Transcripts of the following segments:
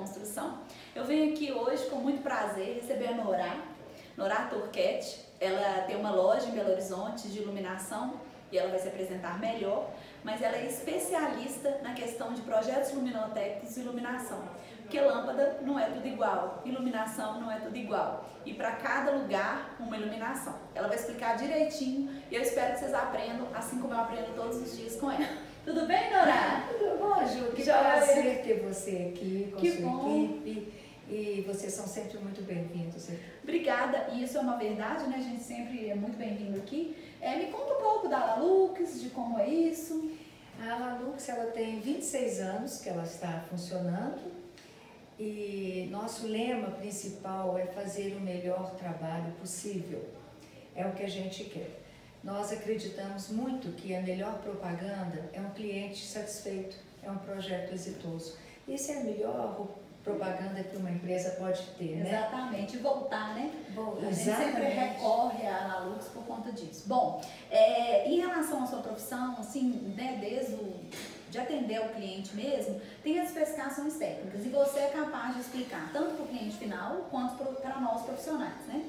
construção. Eu venho aqui hoje com muito prazer receber a Norá Turquete. Ela tem uma loja em Belo Horizonte de iluminação e ela vai se apresentar melhor, mas ela é especialista na questão de projetos luminotécnicos e iluminação. Porque lâmpada não é tudo igual, iluminação não é tudo igual. E para cada lugar, uma iluminação. Ela vai explicar direitinho e eu espero que vocês aprendam, assim como eu aprendo todos os dias com ela. Tudo bem, Norá? Tudo bom, Ju? Que prazer ter você aqui com a sua equipe. E vocês são sempre muito bem-vindos. Obrigada, e isso é uma verdade, né? A gente sempre é muito bem-vindo aqui. Me conta um pouco da Alalux, de como é isso. A Alalux, ela tem 26 anos que ela está funcionando e nosso lema principal é fazer o melhor trabalho possível. É o que a gente quer. Nós acreditamos muito que a melhor propaganda é um cliente satisfeito, é um projeto exitoso. Isso é a melhor propaganda que uma empresa pode ter, né? Exatamente, voltar, né? Bom, a gente sempre recorre à Alalux por conta disso. Bom, em relação à sua profissão, assim, né, de atender ao cliente mesmo, tem as especificações técnicas e você é capaz de explicar tanto para o cliente final quanto para nós profissionais, né?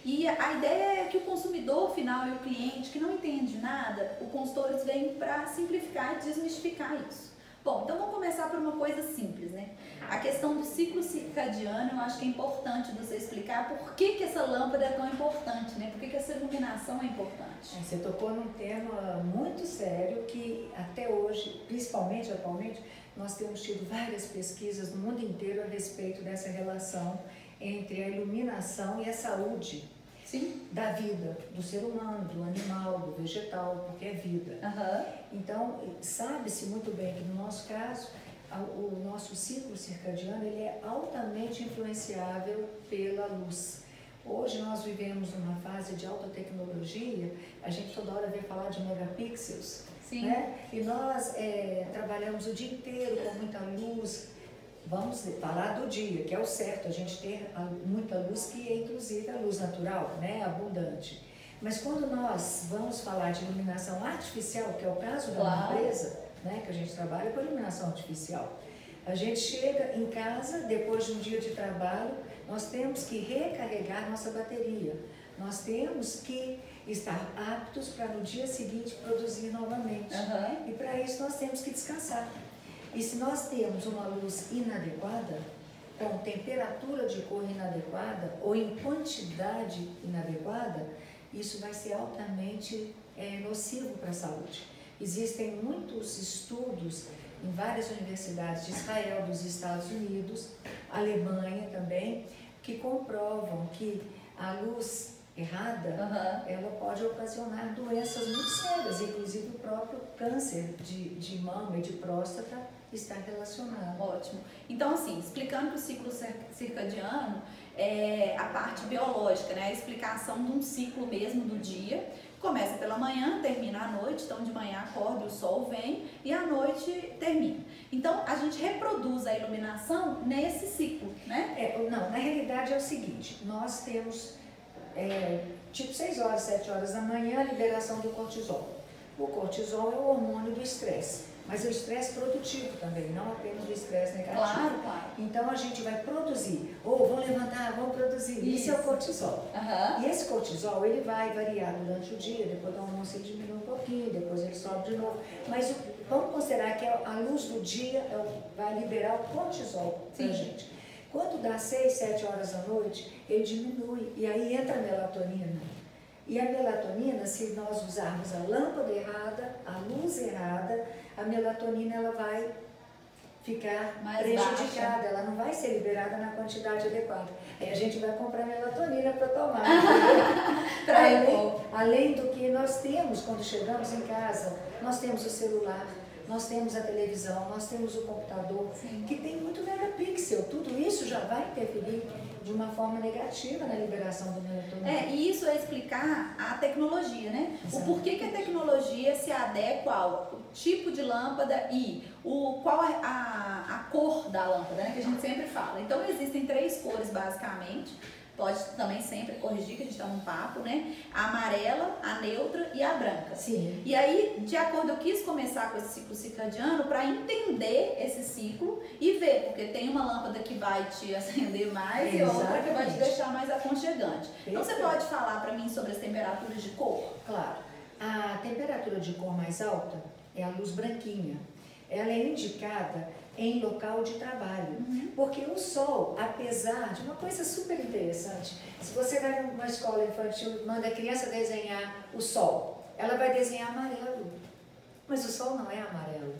E a ideia é que o consumidor final e o cliente que não entende nada, o consultores vêm para simplificar e desmistificar isso. Bom, então vamos começar por uma coisa simples, né? A questão do ciclo circadiano, eu acho que é importante você explicar por que essa lâmpada é tão importante, né? Por que essa iluminação é importante. Você tocou num tema muito sério que até hoje, principalmente atualmente, nós temos tido várias pesquisas no mundo inteiro a respeito dessa relação entre a iluminação e a saúde. Sim. Da vida, do ser humano, do animal, do vegetal, porque é vida. Então, sabe-se muito bem que no nosso caso, o nosso ciclo circadiano ele é altamente influenciável pela luz. Hoje nós vivemos uma fase de alta tecnologia, a gente toda hora vem falar de megapixels, né? E nós trabalhamos o dia inteiro com muita luz. Vamos falar do dia, que é o certo, a gente ter muita luz, que é inclusive a luz natural, né, abundante. Mas quando nós vamos falar de iluminação artificial, que é o caso da minha empresa, né, que a gente trabalha com iluminação artificial, a gente chega em casa, depois de um dia de trabalho, nós temos que recarregar nossa bateria. Nós temos que estar aptos para no dia seguinte produzir novamente. E para isso nós temos que descansar. E se nós temos uma luz inadequada, com temperatura de cor inadequada ou em quantidade inadequada, isso vai ser altamente nocivo para a saúde. Existem muitos estudos em várias universidades de Israel, dos Estados Unidos, Alemanha também, que comprovam que a luz errada, ela pode ocasionar doenças muito sérias, inclusive o próprio câncer de mama e de próstata está relacionado. Ótimo. Então, assim, explicando que o ciclo circadiano é a parte biológica, né? A explicação de um ciclo mesmo do dia. Começa pela manhã, termina à noite, então de manhã acorda, o sol vem e à noite termina. Então, a gente reproduz a iluminação nesse ciclo, né? Não, na realidade é o seguinte, nós temos tipo 6 horas, 7 horas da manhã, a liberação do cortisol. O cortisol é o hormônio do estresse, mas é o estresse produtivo também, não apenas o estresse negativo. Claro, claro. Então a gente vai produzir, vamos levantar, vamos produzir. Isso é o cortisol. E esse cortisol, ele vai variar durante o dia, depois do almoço ele diminui um pouquinho, depois ele sobe de novo. Mas vamos considerar que a luz do dia vai liberar o cortisol pra gente. Quando dá 6, 7 horas da noite, ele diminui e aí entra a melatonina. E a melatonina, se nós usarmos a lâmpada errada, a luz errada, a melatonina ela vai ficar mais prejudicada, ela não vai ser liberada na quantidade adequada. Aí a gente vai comprar melatonina para tomar. Além do que nós temos quando chegamos em casa, nós temos o celular, nós temos a televisão, nós temos o computador, que tem muito megapixel. Tudo isso já vai interferir de uma forma negativa na liberação do melatonina. E isso é explicar a tecnologia, né? O porquê que a tecnologia se adequa ao tipo de lâmpada e qual é a cor da lâmpada, né? Que a gente sempre fala. Então existem 3 cores basicamente. pode também sempre corrigir, que a gente está num papo, né? A amarela, a neutra e a branca. Sim. E aí, de acordo, eu quis começar com esse ciclo circadiano para entender esse ciclo e ver, porque tem uma lâmpada que vai te acender mais e outra que vai te deixar mais aconchegante. Então, você pode falar para mim sobre as temperaturas de cor? Claro. A temperatura de cor mais alta é a luz branquinha. Ela é indicada em local de trabalho, porque o sol, apesar de uma coisa super interessante, se você vai numa escola infantil, manda a criança desenhar o sol, ela vai desenhar amarelo, mas o sol não é amarelo,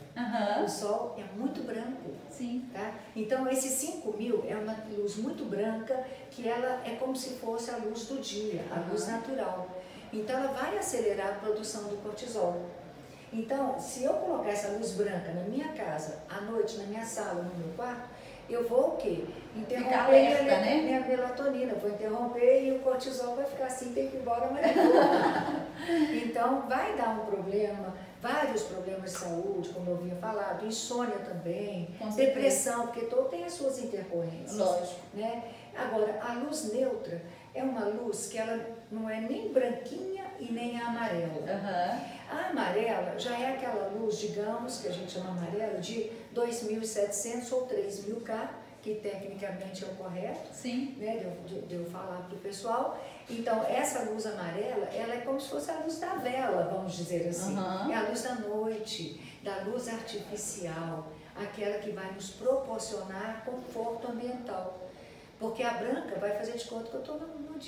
o sol é muito branco. Sim. Tá? Então esse 5000 é uma luz muito branca, que ela é como se fosse a luz do dia, a luz natural. Então ela vai acelerar a produção do cortisol. Então, se eu colocar essa luz branca na minha casa, à noite, na minha sala, no meu quarto, eu vou o quê? Interromper alerta, né? minha melatonina, vou interromper e o cortisol vai ficar assim, tem que ir embora, mas não vou. Então, vai dar um problema, vários problemas de saúde, como eu vinha falado, insônia também, depressão, porque todo tem as suas intercorrências. Lógico. Né? Agora, a luz neutra é uma luz que ela não é nem branquinha e nem amarela. A amarela já é aquela luz, digamos, que a gente chama amarela, de 2.700 ou 3.000 K, que tecnicamente é o correto, sim, né, de eu falar para o pessoal. Então, essa luz amarela, ela é como se fosse a luz da vela, vamos dizer assim. É a luz da noite, da luz artificial, aquela que vai nos proporcionar conforto ambiental. Porque a branca vai fazer de conta que eu estou num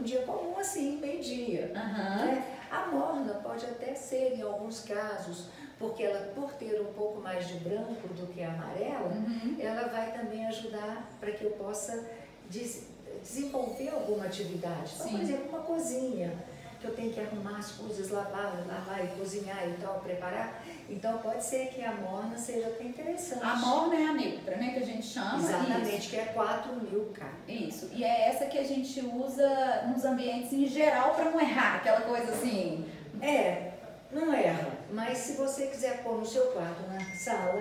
dia comum, assim, meio-dia. Né? A morna pode até ser, em alguns casos, porque ela, por ter um pouco mais de branco do que a amarela, ela vai também ajudar para que eu possa desenvolver alguma atividade. Então, por exemplo, uma cozinha, que eu tenho que arrumar as coisas, lavar e cozinhar e tal, preparar. Então, pode ser que a morna seja até interessante. A morna é a neutra, né, que a gente chama. Exatamente, isso. Que é 4.000 K. Isso, e é essa que a gente usa nos ambientes em geral para não errar, aquela coisa assim. Não erra, mas se você quiser pôr no seu quarto, na sala,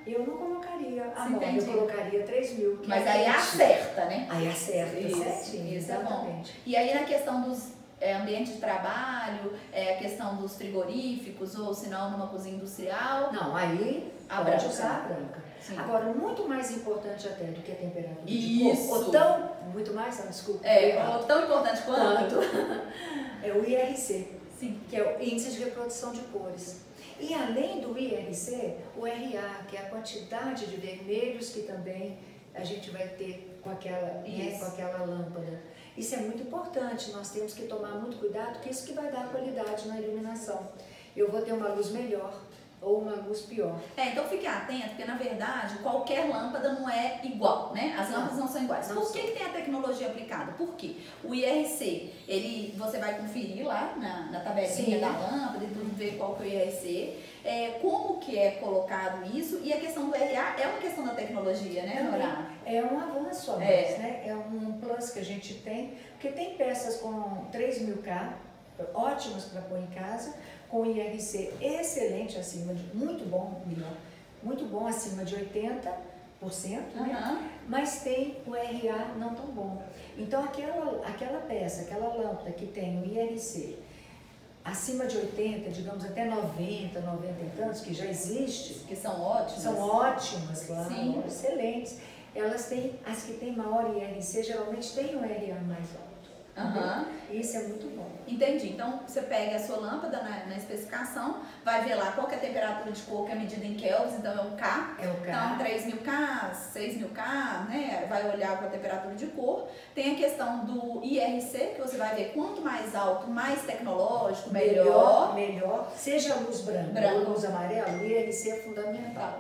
eu não colocaria a morna, eu colocaria 3.000. Mas aí acerta, né? Aí acerta, certinho, isso exatamente. É bom. E aí na questão dos ambiente de trabalho, a questão dos frigoríficos, ou se não numa cozinha industrial. Não, aí pode usar a branca. Sim. Agora, muito mais importante até do que a temperatura Isso. de cor, ou tão, muito mais, não, desculpa. Ou tão importante quanto? É o IRC, sim, que é o Índice de Reprodução de Cores. E além do IRC, o RA, que é a quantidade de vermelhos que também a gente vai ter com aquela lâmpada. Isso é muito importante, nós temos que tomar muito cuidado, porque isso que vai dar qualidade na iluminação. Eu vou ter uma luz melhor ou uma luz pior. Então fique atento, porque na verdade qualquer lâmpada não é igual, né? As lâmpadas não são iguais. Por que tem a tecnologia aplicada? Por quê? O IRC, você vai conferir lá na tabelinha da lâmpada e tudo, ver qual que é o IRC, como que é colocado isso, e a questão do RA é uma questão da tecnologia, né, Nora? É um avanço a mais, né? É um plus que a gente tem, porque tem peças com 3.000 K, ótimas para pôr em casa, com IRC excelente acima de, muito bom acima de 80%, né? Mas tem o RA não tão bom. Então aquela peça, aquela lâmpada que tem o IRC acima de 80, digamos até 90, 90 e tantos, que já existe, que são ótimas. São ótimas, claro, excelentes. Elas têm, as que têm maior IRC geralmente têm um RA mais alto. Isso é muito bom. Entendi. Então, você pega a sua lâmpada na especificação, vai ver lá qual que é a temperatura de cor, que é medida em kelvins, então é o K. É o K. Então, 3.000 K, 6.000 K, né? Vai olhar com a temperatura de cor. Tem a questão do IRC, que você vai ver quanto mais alto, mais tecnológico, melhor. Seja a luz branca ou luz amarela, o IRC é fundamental.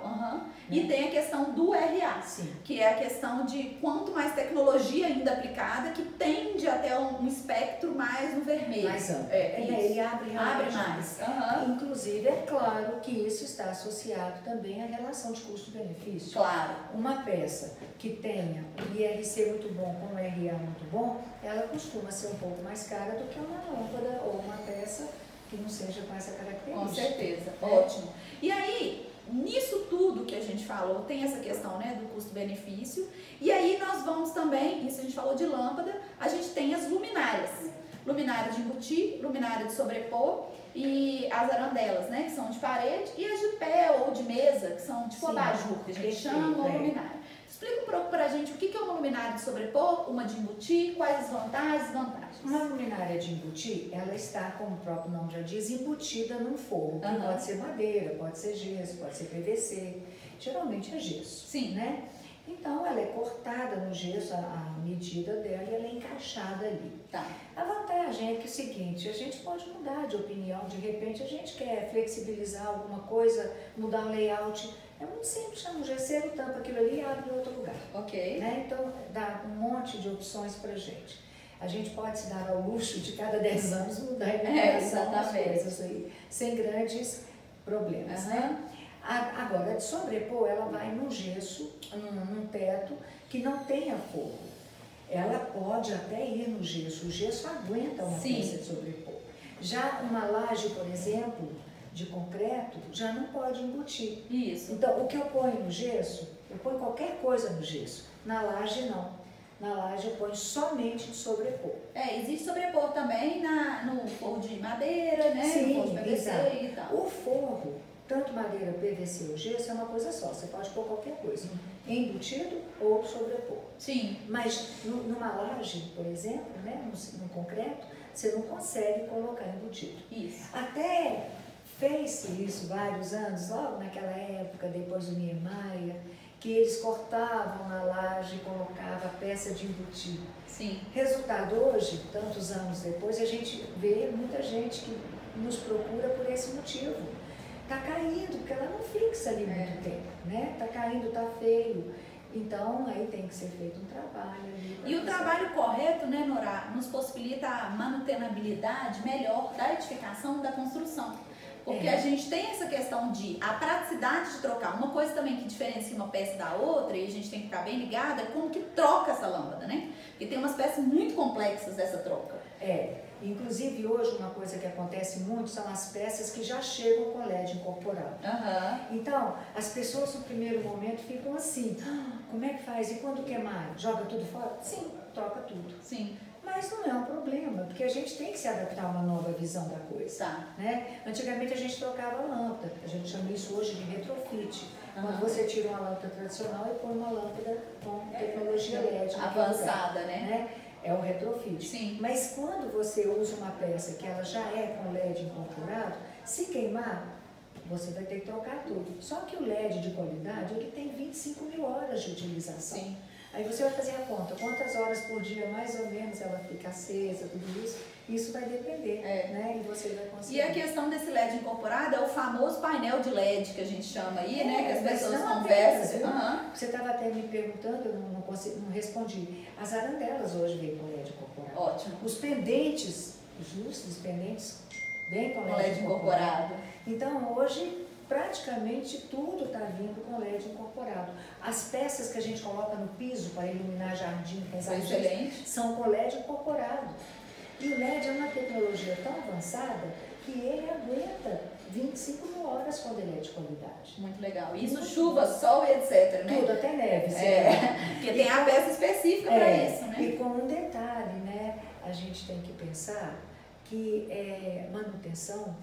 E tem a questão do RA, que é a questão de quanto mais tecnologia ainda aplicada, que tende até um espectro mais no vermelho. Mais amplo. Ele abre mais. Inclusive, é claro que isso está associado também à relação de custo-benefício. Claro. Uma peça que tenha IRC muito bom com RA muito bom, ela costuma ser um pouco mais cara do que uma lâmpada ou uma peça que não seja com essa característica. Com certeza. Ótimo. E aí, nisso tudo que a gente falou, tem essa questão, né, do custo-benefício. E aí nós vamos também, isso a gente falou de lâmpada, a gente tem as luminárias. Luminária de embutir, luminária de sobrepor e as arandelas, né, que são de parede, e as de pé ou de mesa, que são tipo abajur, que a gente chama, ou luminária. Explica um pouco pra gente o que é uma luminária de sobrepor, uma de embutir, quais as vantagens e desvantagens. Uma luminária de embutir, ela está, como o próprio nome já diz, embutida num forro, que pode ser madeira, pode ser gesso, pode ser PVC, geralmente é gesso. Sim. Né? Então, ela é cortada no gesso, a medida dela, e ela é encaixada ali. Tá. A vantagem é que é o seguinte, a gente pode mudar de opinião, de repente a gente quer flexibilizar alguma coisa, mudar o layout. É muito simples, chama um gesseiro, tampa aquilo ali e abre em outro lugar. Ok. Né? Então, dá um monte de opções pra gente. A gente pode se dar ao luxo de cada 10 anos mudar a iluminação das coisas aí, sem grandes problemas, né? Agora, de sobrepor, ela vai num gesso, num teto que não tenha forro. Ela pode até ir no gesso, o gesso aguenta uma peça de sobrepor. Já uma laje, por exemplo, de concreto, já não pode embutir. Isso. Então, o que eu ponho no gesso, eu ponho qualquer coisa no gesso. Na laje, não. Na laje eu ponho somente de sobrepor. Existe sobrepor também no forro de madeira, né? Sim, no forro de PVC e tal. O forro, tanto madeira, PVC ou gesso, é uma coisa só. Você pode pôr qualquer coisa. Embutido ou sobrepor. Sim. Mas numa laje, por exemplo, né, no concreto, você não consegue colocar embutido. Isso. Até fez-se isso vários anos, logo naquela época, depois do Niemeyer, que eles cortavam na laje e colocavam a peça de embutido. Sim. Resultado, hoje, tantos anos depois, a gente vê muita gente que nos procura por esse motivo. Está caindo, porque ela não fixa ali muito tempo, né? Está caindo, está feio. Então, aí tem que ser feito um trabalho ali. E o trabalho correto, né, Nora, nos possibilita a manutenabilidade melhor da edificação, da construção. Porque a gente tem essa questão de a praticidade de trocar. Uma coisa também que diferencia uma peça da outra, e a gente tem que ficar bem ligada, é como que troca essa lâmpada, né? Porque tem umas peças muito complexas dessa troca. Inclusive hoje uma coisa que acontece muito são as peças que já chegam com LED incorporado. Então, as pessoas no primeiro momento ficam assim, como é que faz? E quando queimar? Joga tudo fora? Sim, troca tudo. Sim. Mas não é um problema, porque a gente tem que se adaptar a uma nova visão da coisa. Né? Antigamente a gente trocava lâmpada, a gente chama isso hoje de retrofit. Quando você tira uma lâmpada tradicional e põe uma lâmpada com tecnologia LED. Avançada, né? É o retrofit. Sim. Mas quando você usa uma peça que ela já é com LED incorporado, se queimar, você vai ter que trocar tudo. Só que o LED de qualidade, ele tem 25 mil horas de utilização. Sim. Aí você vai fazer a conta, quantas horas por dia mais ou menos ela fica acesa, tudo isso vai depender, né? E você vai conseguir. E a questão desse LED incorporado é o famoso painel de LED que a gente chama aí, né? Que as pessoas conversam. Você estava até me perguntando, eu não respondi. As arandelas hoje vêm com LED incorporado. Ótimo. Os pendentes, os lustres pendentes, vêm com LED incorporado. Então hoje praticamente tudo está vindo com LED incorporado. As peças que a gente coloca no piso para iluminar jardim, são com LED incorporado. E o LED é uma tecnologia tão avançada que ele aguenta 25 mil horas quando ele é de qualidade. Muito legal. Isso, chuva, sol e etc, né? Tudo, até neve. Porque tem a peça específica para isso, né? E com um detalhe, né? A gente tem que pensar que manutenção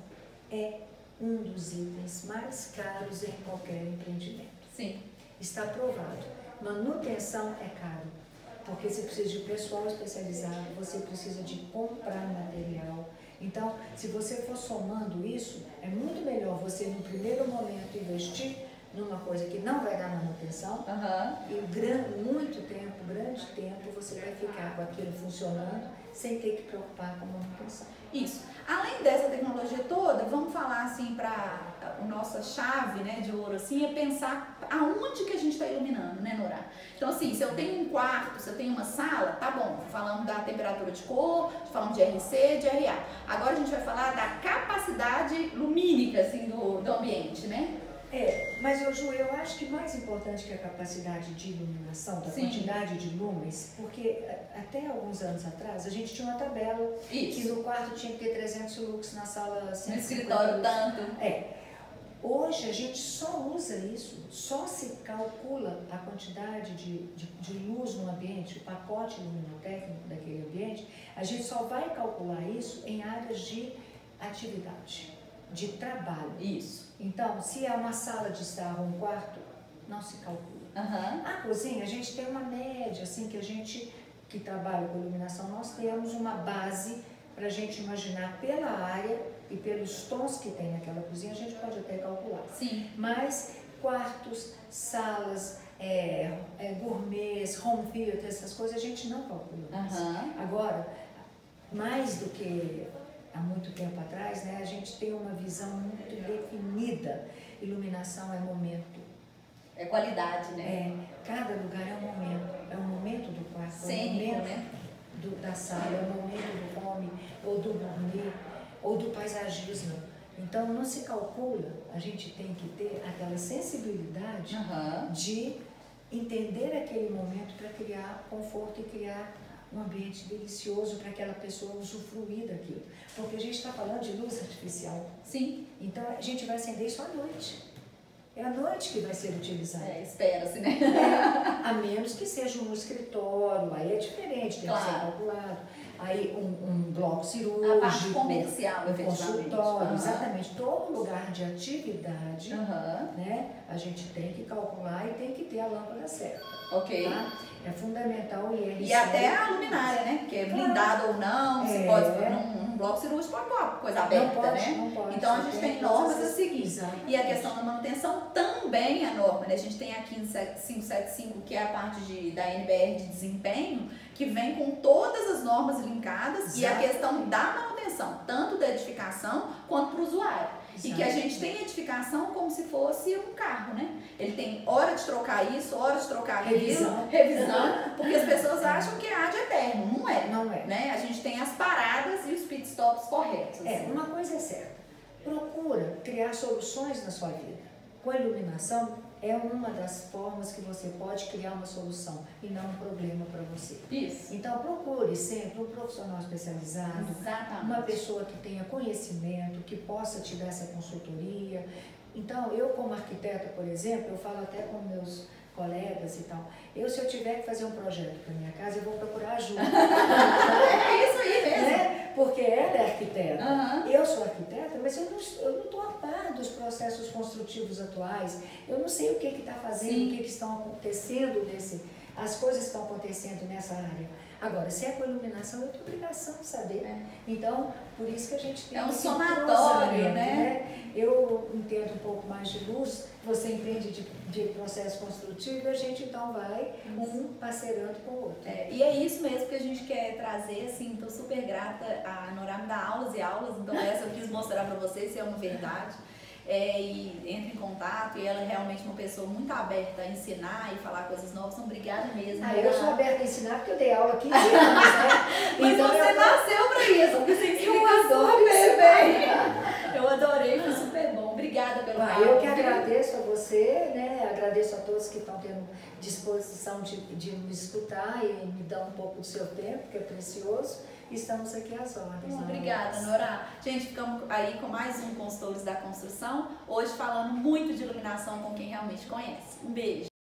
é um dos itens mais caros em qualquer empreendimento. Sim. Está provado. Manutenção é caro, porque você precisa de pessoal especializado, você precisa de comprar material. Então, se você for somando isso, é muito melhor você, no primeiro momento, investir numa coisa que não vai dar manutenção, e muito tempo, grande tempo, você vai ficar com aquilo funcionando sem ter que preocupar com a manutenção. Isso. Além dessa tecnologia toda, vamos falar assim para a nossa chave, né, de ouro, assim, é pensar aonde que a gente está iluminando, né, Nora? Então, assim, se eu tenho um quarto, se eu tenho uma sala, tá bom, falamos da temperatura de cor, falamos de RC, de RA. Agora a gente vai falar da capacidade lumínica, assim, do ambiente, né? Mas, Ju, eu acho que mais importante que a capacidade de iluminação, da quantidade de lumens, porque até alguns anos atrás a gente tinha uma tabela que no quarto tinha que ter 300 lux, na sala 150 no escritório lux. tanto. Hoje a gente só usa isso, só se calcula a quantidade de luz no ambiente, o pacote luminotécnico daquele ambiente, a gente só vai calcular isso em áreas de atividade, de trabalho. Isso. Então, se é uma sala de estar ou um quarto, não se calcula. A cozinha, a gente tem uma média, assim, que a gente que trabalha com iluminação, nós temos uma base para a gente imaginar pela área e pelos tons que tem naquela cozinha, a gente pode até calcular. Sim. Mas quartos, salas, gourmets, home theater, essas coisas a gente não calcula. Agora, mais do que há muito tempo atrás, né, a gente tem uma visão muito definida. Iluminação é momento. É qualidade, né? Cada lugar é um momento. É um momento do quarto, Cênico, é um momento, né? Da sala, é um momento do home, ou do gourmet, ou do paisagismo. Então, não se calcula, a gente tem que ter aquela sensibilidade de entender aquele momento para criar conforto e criar um ambiente delicioso para aquela pessoa usufruir daquilo. Porque a gente está falando de luz artificial. Sim. Então, a gente vai acender isso à noite. É à noite que vai ser utilizado. Espera-se, né? A menos que seja um escritório, aí é diferente, tem que ser calculado. Aí um bloco cirúrgico, a parte comercial, um consultório, exatamente. Todo lugar de atividade, né, a gente tem que calcular e tem que ter a lâmpada certa. Ok. Tá? É fundamental e até a luminária, né? Que é blindada ou não, você pode num bloco cirúrgico pode pôr coisa aberta, não pode, né? Não pode, então a gente tem normas a seguir. Exatamente. E a questão da manutenção também é norma, né? A gente tem aqui no 575, que é a parte da NBR de desempenho, que vem com todas as normas linkadas. E a questão da manutenção, tanto da edificação quanto para o usuário. E que a gente tem edificação como se fosse um carro, né? Ele tem hora de trocar isso, hora de trocar aquilo, revisão, porque as pessoas acham que é ad eterno. Não é. Não é. Né? A gente tem as paradas e os pit stops corretos. Assim. Uma coisa é certa. Procura criar soluções na sua vida. Com a iluminação, é uma das formas que você pode criar uma solução e não um problema para você. Isso. Então, procure sempre um profissional especializado, uma pessoa que tenha conhecimento, que possa te dar essa consultoria. Então, eu como arquiteta, por exemplo, eu falo até com meus colegas e tal, se eu tiver que fazer um projeto para minha casa, eu vou procurar ajuda. É isso aí mesmo. Né? Porque ela é arquiteta, eu sou arquiteta, mas eu não estou a par dos processos construtivos atuais, eu não sei o que está fazendo, o que estão acontecendo as coisas que estão acontecendo nessa área. Agora, se é com iluminação, eu tenho obrigação de saber. Então, por isso que a gente tem um somatório, né? Eu entendo um pouco mais de luz, você entende de processo construtivo, e a gente então vai parceirando com o outro. E é isso mesmo que a gente quer trazer, assim, estou super grata, a Norá me dá aulas e aulas, então essa eu quis mostrar para vocês se é uma verdade. E entre em contato, e ela é realmente uma pessoa muito aberta a ensinar e falar coisas novas, então obrigada mesmo. Eu sou aberta a ensinar porque eu dei aula 15 anos, né? Mas então, você nasceu para isso, porque você explica super bem. Eu adorei, foi super bom. Obrigada pelo papo. Eu que agradeço a você, né? Agradeço a todos que estão tendo disposição de me escutar e me dar um pouco do seu tempo, que é precioso. Estamos aqui às ordens. Obrigada, Norá. Gente, ficamos aí com mais um Consultores da Construção, hoje falando muito de iluminação com quem realmente conhece. Um beijo.